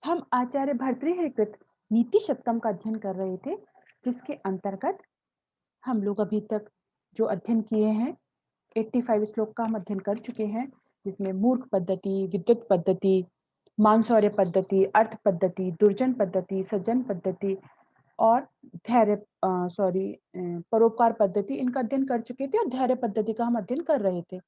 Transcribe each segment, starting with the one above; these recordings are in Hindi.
हम आचार्य भर्तृहरि कृत नीति शतकम का अध्ययन कर रहे थे, जिसके अंतर्गत हम लोग अभी तक जो अध्ययन किए हैं 85 श्लोक का हम अध्ययन कर चुके हैं, जिसमें मूर्ख पद्धति, विद्युत पद्धति, मानसौर्य पद्धति, अर्थ पद्धति, दुर्जन पद्धति, सज्जन पद्धति और धैर्य परोपकार पद्धति, इनका अध्ययन कर चुके थे और धैर्य पद्धति का हम अध्ययन कर रहे थे।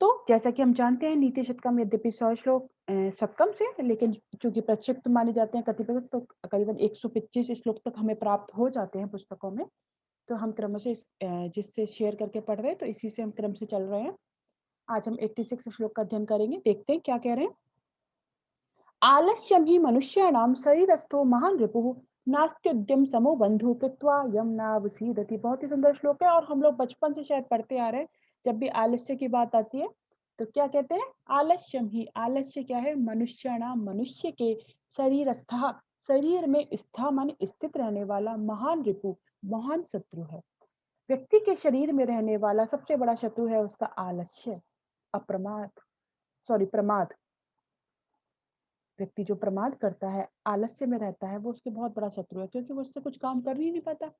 तो जैसा कि हम जानते हैं नीति शतकम यद्यपि 100 श्लोक शतकम से, लेकिन चूंकि प्रक्षिप्त माने जाते हैं कतिपय, तो करीबन 125 श्लोक तक हमें प्राप्त हो जाते हैं पुस्तकों में। तो हम क्रमशः जिससे शेयर करके पढ़ रहे हैं, तो इसी से हम क्रम से चल रहे हैं। आज हम 86 श्लोक का अध्ययन करेंगे। देखते हैं क्या कह रहे हैं। आलस्यम ही मनुष्याणाम शरीरस्थो महान रिपुः नास्त्युद्यम समो बंधु कृत्वा यम नावसीदति। बहुत ही सुंदर श्लोक है और हम लोग बचपन से शायद पढ़ते आ रहे हैं। जब भी आलस्य की बात आती है तो क्या कहते हैं? आलस्यम ही। आलस्य क्या है? मनुष्याणाम, मनुष्य के शरीरस्थ, शरीर में स्था माने स्थित रहने वाला, महान रिपु, महान शत्रु है। व्यक्ति के शरीर में रहने वाला सबसे बड़ा शत्रु है उसका आलस्य, अप्रमाद, प्रमाद। व्यक्ति जो प्रमाद करता है, आलस्य में रहता है, वो उसके बहुत बड़ा शत्रु है, क्योंकि वो उससे कुछ काम कर ही नहीं पाता।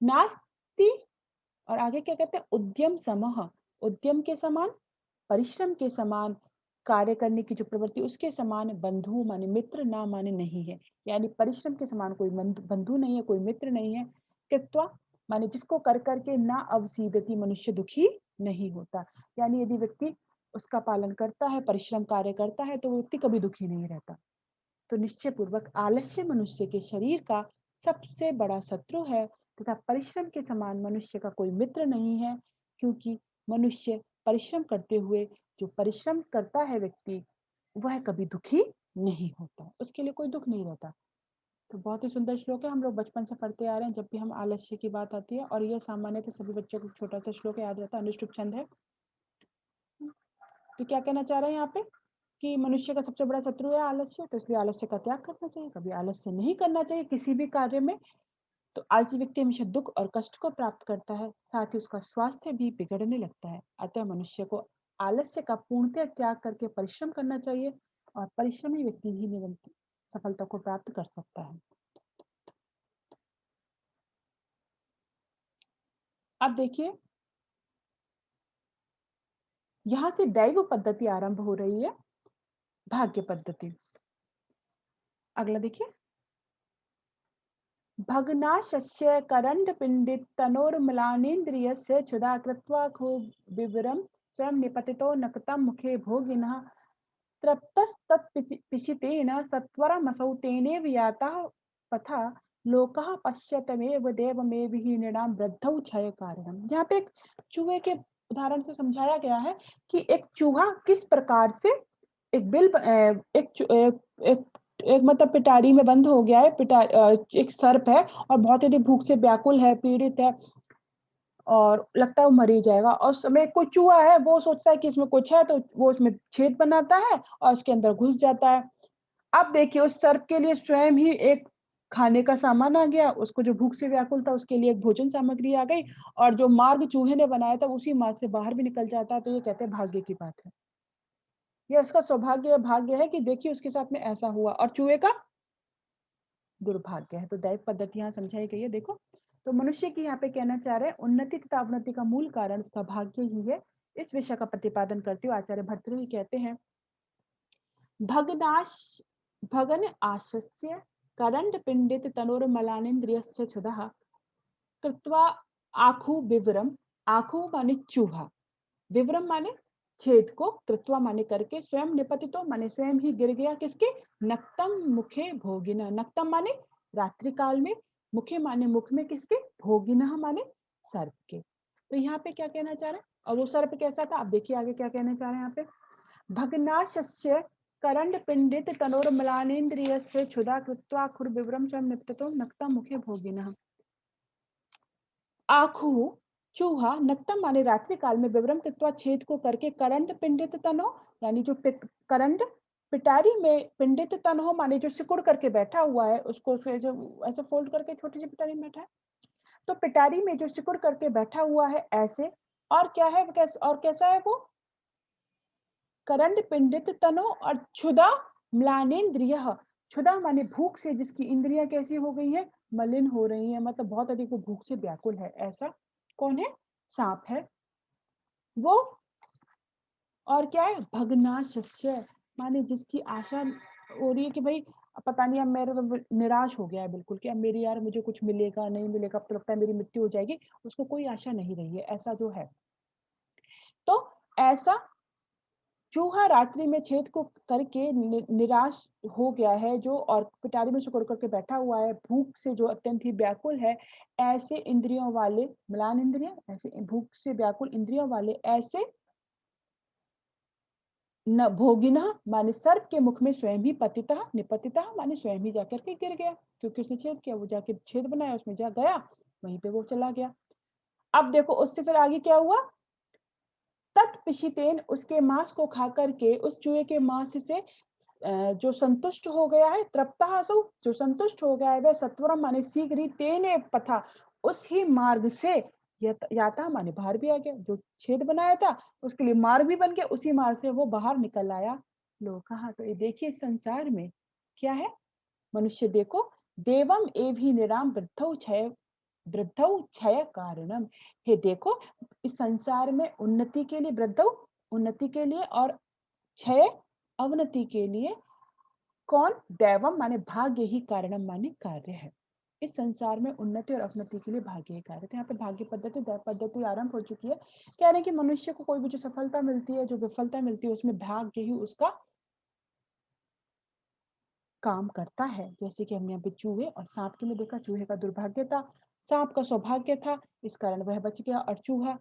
नास्ति, और आगे क्या कहते हैं? उद्यम समः, उद्यम के समान, परिश्रम के समान, कार्य करने की जो प्रवृत्ति उसके समान, बंधु माने मित्र, ना माने नहीं है। यानी परिश्रम के समान कोई बंधु नहीं है, कोई मित्र नहीं है। कृत्वा माने जिसको कर करके ना अवसीदति, मनुष्य दुखी नहीं होता। यानी यदि व्यक्ति उसका पालन करता है, परिश्रम कार्य करता है, तो वो व्यक्ति कभी दुखी नहीं रहता। तो निश्चय पूर्वक आलस्य मनुष्य के शरीर का सबसे बड़ा शत्रु है, तथा परिश्रम के समान मनुष्य का कोई मित्र नहीं है, क्योंकि मनुष्य परिश्रम करते हुए, जो परिश्रम करता है व्यक्ति, वह कभी दुखी नहीं होता, उसके लिए कोई दुख नहीं रहता। तो बहुत ही सुंदर श्लोक है, हम लोग बचपन से पढ़ते आ रहे हैं। जब भी हम आलस्य की बात आती है, और यह सामान्यतः सभी बच्चों को छोटा सा श्लोक याद रहता है, अनुष्टुप छंद है। तो क्या कहना चाह रहे हैं यहाँ पे कि मनुष्य का सबसे बड़ा शत्रु है आलस्य, तो इसलिए आलस्य का त्याग करना चाहिए, कभी आलस्य नहीं करना चाहिए किसी भी कार्य में। तो आलसी व्यक्ति हमेशा दुख और कष्ट को प्राप्त करता है, साथ ही उसका स्वास्थ्य भी बिगड़ने लगता है। अतः मनुष्य को आलस्य का पूर्णतः त्याग करके परिश्रम करना चाहिए, और परिश्रमी व्यक्ति ही निरंतर सफलता को प्राप्त कर सकता है। अब देखिए, यहाँ से दैव पद्धति आरंभ हो रही है, भाग्य पद्धति। अगला देखिए, भग्नाशस्य करण्डपिण्डित तनोर्मलानेन्द्रियस्य क्षुधा कृत्वा खो विवरं स्वयं निपतितो नक्तं मुखे भोगिनः तृप्तस्तत्पिशितेन सत्वरमसौ तेनेव यातः पथा लोकः पश्यतमेव देवमेव हि नृणां वृद्धौ क्षय कारणम। जहाँ पे एक चूहे के उदाहरण से समझाया गया है कि एक चूहा किस प्रकार से एक बिल एक एक मतलब पिटारी में बंद हो गया है। एक सर्प है और बहुत ही भूख से व्याकुल है, पीड़ित है, और लगता है वो मर ही जाएगा, और उस समय कोई चूहा है, वो सोचता है कि इसमें कुछ है, तो वो उसमें छेद बनाता है और उसके अंदर घुस जाता है। अब देखिए, उस सर्प के लिए स्वयं ही एक खाने का सामान आ गया, उसको जो भूख से व्याकुल था उसके लिए एक भोजन सामग्री आ गई, और जो मार्ग चूहे ने बनाया था उसी मार्ग से बाहर भी निकल जाता है। तो ये कहते हैं भाग्य की बात है, ये उसका सौभाग्य या भाग्य है कि देखिए उसके साथ में ऐसा हुआ, और चूहे का दुर्भाग्य है। तो दैव पद्धति यहाँ समझाई गई है। देखो, तो मनुष्य की यहाँ पे कहना चाह रहे हैं उन्नति तथा अवनति का मूल कारण उसका भाग्य ही है। इस विषय का प्रतिपादन करते हुए आचार्य भर्तृहरि कहते हैं, भगनाश भगन आशस्य करंड पिंडित तनोर्मलानेन्द्रियस्य क्षुधः कृत्वा आखु विवरम। आखु माने चूहा, विवरम माने छेद को, कृत्वा माने करके, स्वयं निपतितो माने स्वयं ही गिर गया, किसके? नक्तम मुखे भोगिना। नक्तम माने रात्रि काल में, मुखे माने मुख में, किसके? भोगिना माने सर्प के। तो यहाँ पे क्या कहना चाह रहे हैं, और वो सर्प कैसा था? आप देखिए आगे क्या कहना चाह रहे हैं यहाँ पे, भग्नाशस्य करंड पिंडित तनोर्मलानेन्द्रियस्य क्षुधा कृत्वा खुर विवरम स्वयं निपतितो नक्तम मुखे भोगिना। आखु चूहा, नक्तम माने रात्रि काल में, विवरम कृत्वा छेद को करके, करंड पिंडित तनो यानी जो करंड पिटारी में, पिंडित तन हो माने जो सिकुड़ करके बैठा हुआ है, उसको फिर जो ऐसे फोल्ड करके छोटी सी पिटारी में बैठा है, तो पिटारी में जो सिकुड़ करके बैठा हुआ है ऐसे, और क्या है, और कैसा है वो? करंड पिंडित तनो और क्षुधा म्लानेन्द्रियः, क्षुधा माने भूख से जिसकी इंद्रियां कैसी हो गई हैं, मलिन हो रही हैं, मतलब बहुत अधिक वो भूख से व्याकुल है, ऐसा कौन है, सांप है वो। और क्या है, भग्नाशस्य माने जिसकी आशा हो रही है कि भाई पता नहीं, अब मेरा तो निराश हो गया है बिल्कुल कि अब मेरी यार मुझे कुछ मिलेगा नहीं मिलेगा, अब तो लगता है मेरी मृत्यु हो जाएगी, उसको कोई आशा नहीं रही है, ऐसा जो है। तो ऐसा चूहा रात्रि में छेद को करके निराश हो गया है जो, और पिटारी में सिकुड़ करके बैठा हुआ है, भूख से जो अत्यंत ही व्याकुल है, ऐसे इंद्रियों वाले, म्लान इंद्रिय, ऐसे भूख से व्याकुल इंद्रियों वाले, ऐसे न भोगिनः माने सर्प के मुख में स्वयं ही पतितः, निपतितः माने स्वयं ही जाकर के गिर गया, क्योंकि उसने छेद किया, वो जाके छेद बनाया, उसमें जा गया, वहीं पे वो चला गया। अब देखो उससे फिर आगे क्या हुआ, तत्पिशितेन उसके मांस को खा करके, उस चूहे के मांस से जो संतुष्ट हो गया है, तृप्तः असौ जो संतुष्ट हो गया है, वह सत्वरम माने शीघ्र ही, तेने पथा उस ही मार्ग से, याता माने बाहर भी आ गया, जो छेद बनाया था उसके लिए मार्ग भी बन गया, उसी मार्ग से वो बाहर निकल आया। लो कहा, तो ये देखिए संसार में क्या है, मनुष्य देखो, देवम एवि निराम वृद्धौ क्षय कारणम, हे देखो इस संसार में उन्नति के लिए, वृद्धौ उन्नति के लिए, और क्षय अवनति के लिए, कौन, दैवम माने भाग्य ही, कारणम माने कार्य है। इस संसार में उन्नति और अवनति के लिए भाग्य ही कार्य थे। यहाँ पे भाग्य पद्धति, दैव पद्धति आरंभ हो चुकी है। कह रहे हैं कि मनुष्य को कोई भी जो सफलता मिलती है, जो विफलता मिलती है, उसमें भाग्य ही उसका काम करता है। जैसे कि हमने यहाँ पे चूहे और सांप के लिए देखा, चूहे का दुर्भाग्य था, सांप का सौभाग्य था, इस कारण वह बच गया, और चूहा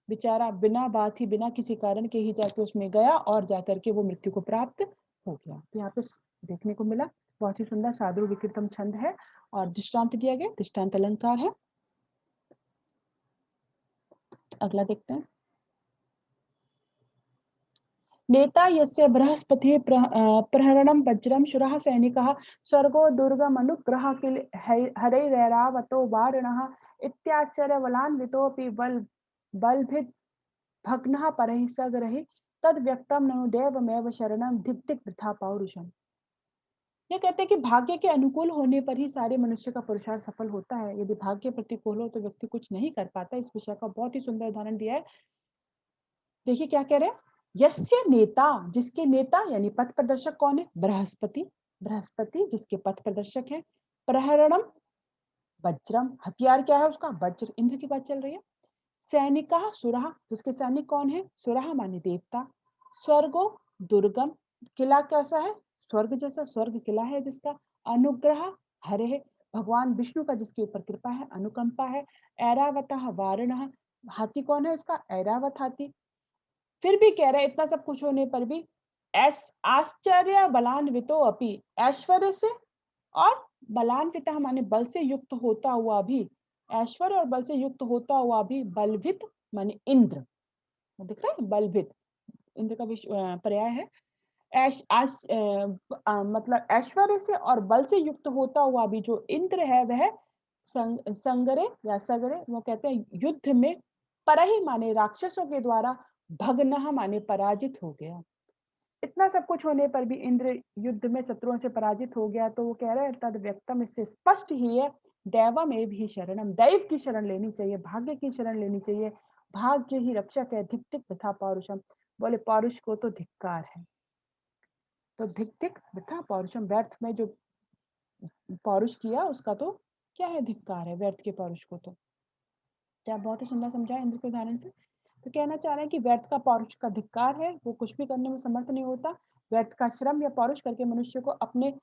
बेचारा बिना बात ही, बिना किसी कारण के ही जाके उसमें गया और जाकर के वो मृत्यु को प्राप्त हो गया। तो यहाँ पे देखने को मिला, बहुत ही सुंदर साधु विकृतम छंद है, और दृष्टांत दिया गया, दृष्टांत अलंकार है। अगला देखते हैं, नेता यस्य बृहस्पति प्रहरणं वज्रं शुरः सैनिकः स्वर्गो दुर्गमनुग्रह किल हरैरैरावतो वारिणः इत्याश्चर्यबलान्वितोऽपि बलभिद् भग्नः परैः सगरैः तद्व्यक्तं ननु देवमेव शरणं धिक् धिक् वृथा पौरुषम्। ये कहते हैं कि भाग्य के अनुकूल होने पर ही सारे मनुष्य का पुरुषार्थ सफल होता है, यदि भाग्य प्रतिकूल हो तो व्यक्ति कुछ नहीं कर पाता। इस विषय का बहुत ही सुंदर उदाहरण दिया है। देखिए क्या कह रहे हैं, यस्य नेता जिसके नेता यानी पथ प्रदर्शक कौन है, बृहस्पति, बृहस्पति जिसके पथ प्रदर्शक है, प्रहरणम वज्रम हथियार क्या है उसका, वज्र, इंद्र की बात चल रही है, सैनिका सुरहा जिसके सैनिक कौन है, सुरहा माने देवता, स्वर्गो दुर्गम किला कैसा है, स्वर्ग जैसा, स्वर्ग किला है जिसका, अनुग्रह हरे है भगवान विष्णु का जिसके ऊपर कृपा है, अनुकंपा है, ऐरावतः वारण हाथी कौन है उसका, ऐरावत हाथी। फिर भी कह रहा है इतना सब कुछ होने पर भी, आश्चर्य बलान्वितो अपि ऐश्वर्य से और बलान्वित माने बल से युक्त होता हुआ भी, ऐश्वर्य और बल से युक्त होता हुआ भी, बलभित माने इंद्र, दिख रहा है बलभित, इंद्र का पर्याय है। मतलब ऐश्वर्य से और बल से युक्त होता हुआ भी जो इंद्र है वह संगरे या सगरे, वो कहते हैं युद्ध में, परहि माने राक्षसों के द्वारा, भग्नः माने पराजित हो गया। इतना सब कुछ होने पर भी इंद्र युद्ध में शत्रुओं से पराजित हो गया, तो वो कह रहे हैं तद व्यक्तम, इससे स्पष्ट ही है, दैवमेव ही शरणम, दैव की शरण लेनी चाहिए, भाग्य की शरण लेनी चाहिए, भाग्य ही रक्षक है, धिक धिक वृथा पौरुषम, बोले पौरुष को तो धिक्कार है। तो धिक धिक वृथा पौरुषम, व्यर्थ में जो पौरुष किया उसका तो क्या है, धिक्कार है, व्यर्थ के पौरुष को तो। क्या बहुत ही सुंदर समझा इंद्र के उदाहरण से। तो कहना चाह रहे हैं कि व्यर्थ का पौरुष का धिक्कार है, वो कुछ भी करने में समर्थ नहीं होता। व्यर्थ का श्रम या पौरुष करके मनुष्य को अपने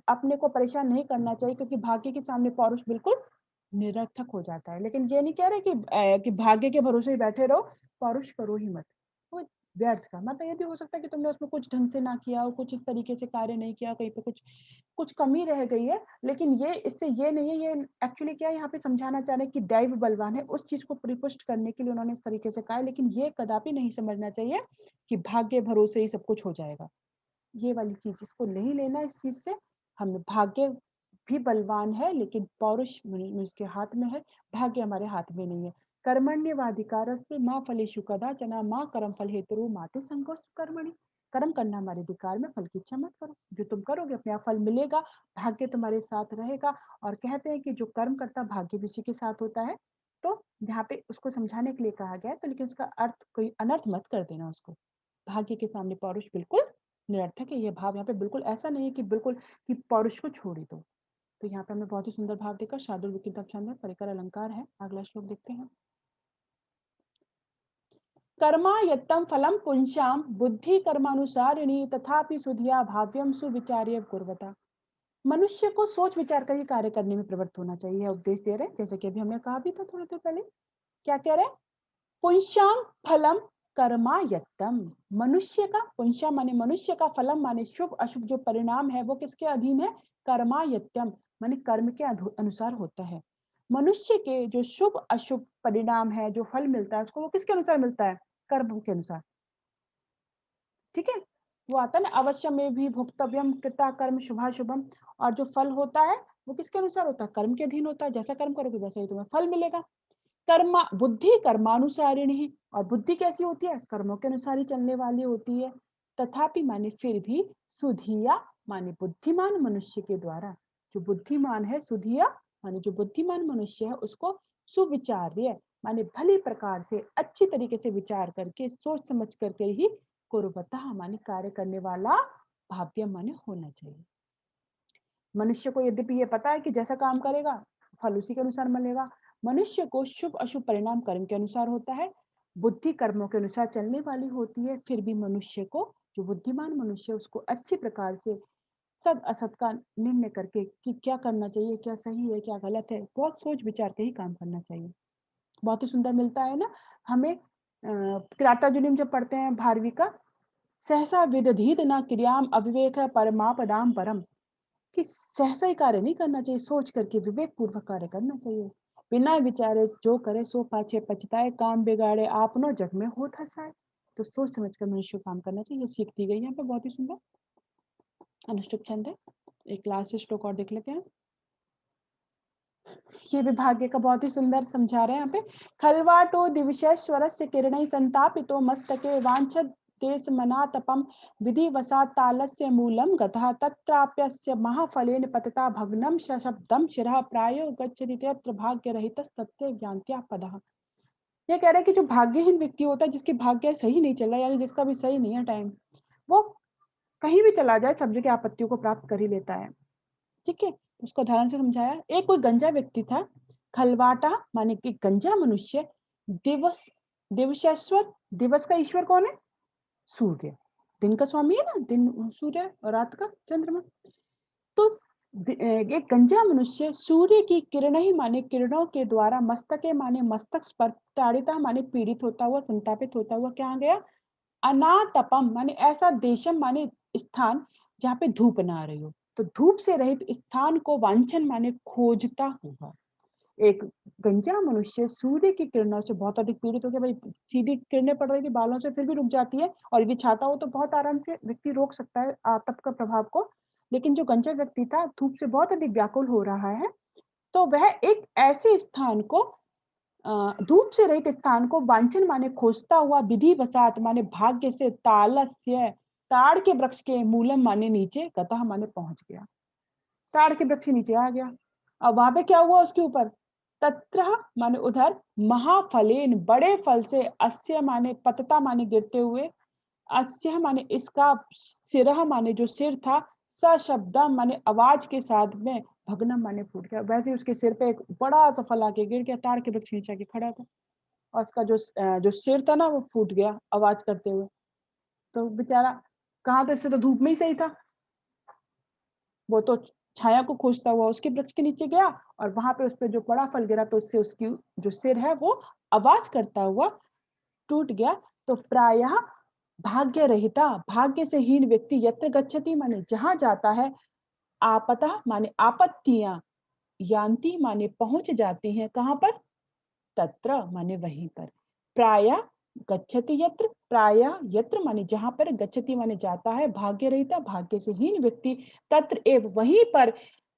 अपने को परेशान नहीं करना चाहिए, क्योंकि भाग्य के सामने पौरुष बिल्कुल निरर्थक हो जाता है। लेकिन ये नहीं कह रहे कि भाग्य के भरोसे ही बैठे रहो, पौरुष करो ही मत। वो व्यर्थ का मतलब ये भी हो सकता है कि तुमने उसमें कुछ ढंग से ना किया हो, कुछ इस तरीके से कार्य नहीं किया, कहीं पे कुछ कुछ कमी रह गई है, लेकिन ये इससे ये नहीं है, ये एक्चुअली क्या है यहाँ पे समझाना चाह रहे हैं कि दैव बलवान है, उस चीज को परिपुष्ट करने के लिए उन्होंने इस तरीके से कहा है। लेकिन ये कदापि नहीं समझना चाहिए कि भाग्य भरोसे ही सब कुछ हो जाएगा, ये वाली चीज इसको नहीं लेना। इस चीज से हमें भाग्य भी बलवान है, लेकिन पौरुष के हाथ में है, भाग्य हमारे हाथ में नहीं है। कर्मण्यवाधिकारस्ते माँ फलेषु कदाचन माँ कर्म फल हेतु माते संगोष्ठ कर्मणि, कर्म करना हमारे अधिकार में, फल की इच्छा मत करो। जो तुम करोगे अपने आप फल मिलेगा, भाग्य तुम्हारे साथ रहेगा। और कहते हैं कि जो कर्म करता भाग्य भी उसी के साथ होता है। तो यहाँ पे उसको समझाने के लिए कहा गया है, तो लेकिन उसका अर्थ कोई अनर्थ मत कर देना उसको। भाग्य के सामने पौरुष बिल्कुल निरर्थक है। ये भाव यहाँ पे बिल्कुल ऐसा नहीं है कि बिल्कुल कि पौरुष को छोड़ ही दो। तो यहाँ पे हमने बहुत ही सुंदर भाव देखा। शार्दूल विकिंतम छंद में परिकर अलंकार है। अगला श्लोक देखते हैं। कर्मायत्तं फलं पुंसां बुद्धि कर्मानुसारिणी तथापि सुधिया भाव्यम सुविचार्य कुर्वता। मनुष्य को सोच विचार कर ही कार्य करने में प्रवृत्त होना चाहिए, उपदेश दे रहे हैं। जैसे कि अभी हमने कहा भी था थोड़ी देर पहले। क्या कह रहे हैं? पुंसां फलम कर्मायत्तम। मनुष्य का, पुंसा माने मनुष्य का, फलम माने शुभ अशुभ जो परिणाम है वो किसके अधीन है? कर्मायत्तम माने कर्म के अनुसार होता है। मनुष्य के जो शुभ अशुभ परिणाम है, जो फल मिलता है, उसको वो किसके अनुसार मिलता है? कर्म के अनुसार। ठीक है, वो आता है ना, अवश्य में भी भोक्तव्यम कृता कर्म शुभाशुभम। और जो फल होता है वो किसके अनुसार होता है? कर्म के अधीन होता है। जैसा कर्म करोगे वैसा ही तुम्हें फल मिलेगा। कर्मा बुद्धि कर्मानुसारिणी, और बुद्धि कैसी होती है? कर्मों के अनुसार ही चलने वाली होती है। तथापि माने फिर भी, सुधिया माने बुद्धिमान मनुष्य के द्वारा, जो बुद्धिमान है, सुधिया माने जो बुद्धिमान मनुष्य है उसको सुविचार्य माने भली प्रकार से अच्छी तरीके से विचार करके सोच समझ करके ही कुर्वतः माने कार्य करने वाला भाव्य माने होना चाहिए। मनुष्य को यद्यपि ये पता है कि जैसा काम करेगा फल उसी के अनुसार मिलेगा। मनुष्य को शुभ अशुभ परिणाम कर्म के अनुसार होता है। बुद्धि कर्मों के अनुसार चलने वाली होती है। फिर भी मनुष्य को, जो बुद्धिमान मनुष्य है, उसको अच्छी प्रकार से सद असत का निर्णय करके कि क्या करना चाहिए, क्या सही है, क्या गलत है, बहुत सोच विचार के ही काम करना चाहिए। बहुत ही सुंदर मिलता है ना हमें। किरातार्जुनीम जब पढ़ते हैं भारवी का, सहसा विदधीत न क्रियाम अविवेक परमापदाम परम, कि सहसा ही कार्य नहीं करना चाहिए, सोच करके विवेक पूर्वक कार्य करना चाहिए। बिना विचारे जो करे सो पाछे पछताए, काम बिगाड़े आपनो जग में होत हसाए। तो सोच समझ कर मनुष्य को काम करना चाहिए, ये सीख दी गई यहाँ पे। बहुत ही सुंदर अनुष्टुप छंद है। एक लास्ट श्लोक और देख लेते हैं। ये भी भाग्य का बहुत ही सुंदर समझा रहे हैं यहाँ पे। खलवाटो दिविशेश्वरस्य किरणैः संतापितो मस्तके वाञ्छत् देश मनातपम विधि वसात् तालस्य मूलम गतः तत्राप्यस्य महाफलेन पतता भग्नं सशब्दं शिरः प्रायो गच्छति तत्र भाग्य रहितस्तस्य ज्ञान्त्या पदः। ये कह रहे हैं कि जो भाग्यहीन व्यक्ति होता है, जिसके भाग्य सही नहीं चल रहा, यानी जिसका भी सही नहीं है टाइम, वो कहीं भी चला जाए सब जगह आपत्तियों को प्राप्त कर ही लेता है। ठीक है, उसको उदाहरण से समझाया। एक कोई गंजा व्यक्ति था, खलवाटा माने कि गंजा मनुष्य, दिवस दिवसेश्वर, दिवस का ईश्वर कौन है? सूर्य। दिन का स्वामी है ना, दिन सूर्य और रात का चंद्रमा। तो एक गंजा मनुष्य सूर्य की किरण ही माने किरणों के द्वारा मस्तके माने मस्तक पर ताड़िता माने पीड़ित होता हुआ, संतापित होता हुआ क्या गया? अनातपम माने ऐसा देशम माने स्थान जहाँ पे धूप ना आ रही हो। तो धूप से रहित स्थान को वांछन माने खोजता हुआ एक गंजा मनुष्य सूर्य की किरणों से बहुत अधिक पीड़ित हो गया। भाई सीधी किरणें पड़ रही थी बालों से, फिर भी रुक जाती है, और यदि छाता हो तो बहुत आराम से व्यक्ति रोक सकता है तप का प्रभाव को। लेकिन जो गंजा व्यक्ति था, धूप से बहुत अधिक व्याकुल हो रहा है, तो वह एक ऐसे स्थान को, धूप से रहित स्थान को वांछन माने खोजता हुआ, विधि वसात माने भाग्य से, तालस्य ताड़ के वृक्ष के मूलम माने नीचे, गतः माने पहुंच गया। ताड़ के वृक्ष के नीचे आ गया। अब वहां पे क्या हुआ उसके ऊपर? तत्र माने उधर, महाफलेन बड़े फल से, अस्य माने पतता माने गिरते हुए, अस्य माने इसका, सिरह माने जो सिर था, सशब्दम माने आवाज के साथ में, भग्नम माने फूट गया। वैसे उसके सिर पे एक बड़ा सा फल आके गिर गया, ताड़ के वृक्ष नीचे आके खड़ा था, और उसका जो सिर था ना वो फूट गया आवाज करते हुए। तो बेचारा कहाँ था? इससे तो धूप में ही सही था। वो तो छाया को खोजता हुआ उसके वृक्ष के नीचे गया, और वहां पे उस पर जो बड़ा फल गिरा तो उससे उसकी जो सिर है वो आवाज करता हुआ टूट गया। तो प्रायः भाग्य रहिता, भाग्य से हीन व्यक्ति, यत्र गच्छति माने जहां जाता है, आपतः माने आपत्तियां, यान्ति माने पहुंच जाती हैं, कहां पर? तत्र माने वहीं पर। प्रायः गच्छति यत्र, प्रायः यत्र माने जहां पर, गच्छति माने जाता है, भाग्य रहिता भाग्य से हीन व्यक्ति, तत्र एव वहीं पर,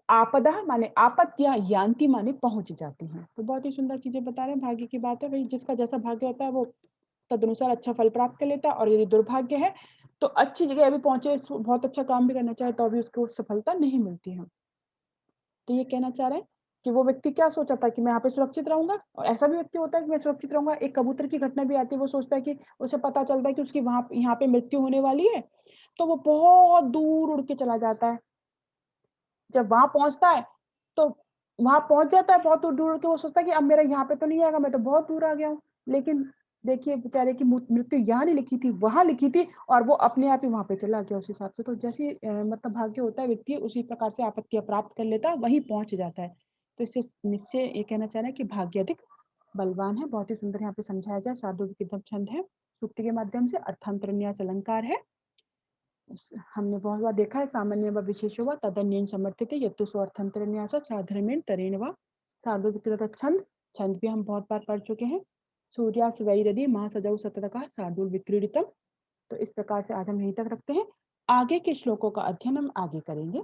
आपदा माने आपत्तियां, यान्ति माने पहुंच जाती हैं। तो बहुत ही सुंदर चीजें बता रहे हैं। भाग्य की बात है भाई, जिसका जैसा भाग्य होता है वो तदनुसार अच्छा फल प्राप्त कर लेता है, और यदि दुर्भाग्य है तो अच्छी जगह अभी पहुँचे, बहुत अच्छा काम भी करना चाहे तो अभी उसको सफलता नहीं मिलती है। तो ये कहना चाह रहे हैं कि वो व्यक्ति क्या सोचा था कि मैं यहाँ पे सुरक्षित रहूँगा, और ऐसा भी व्यक्ति होता है कि मैं सुरक्षित रहूँगा। एक कबूतर की घटना भी आती है, वो सोचता है कि उसे पता चलता है कि उसकी वहाँ यहाँ पे मृत्यु होने वाली है, तो वो बहुत दूर उड़ के चला जाता है। जब वहाँ पहुँचता है, तो वहाँ पहुँच जाता है बहुत दूर उड़ के, वो सोचता है कि अब मेरा यहाँ पे तो नहीं आएगा, मैं तो बहुत दूर आ गया हूँ। लेकिन देखिए बेचारे की मृत्यु यहाँ नहीं लिखी थी, वहाँ लिखी थी, और वो अपने आप ही वहाँ पे चला गया उस हिसाब से। तो जैसे मतलब भाग्य होता है, व्यक्ति उसी प्रकार से आपत्तियाँ प्राप्त कर लेता है, वहीं पहुँच जाता है। तो इससे निश्चय ये कहना चाह रहे हैं कि भाग्य अधिक बलवान है। बहुत ही सुंदर यहाँ पे समझाया गया। शार्दूल छंद है, सूक्ति के माध्यम से अर्थांतर न्यास अलंकार है। हमने बहुत बार देखा है, सामान्य व विशेषो व तदन्येन समर्थिते यत्तु स्वार्थांतर न्यास साधर्मेण तरेण व शार्दूल छंद। छंद भी हम बहुत बार पढ़ चुके हैं। सूर्यास वैरदि महासजौ सततका शार्दूल विक्रीडितम। तो इस प्रकार से आज हम यहीं तक रखते हैं। आगे के श्लोकों का अध्ययन हम आगे करेंगे।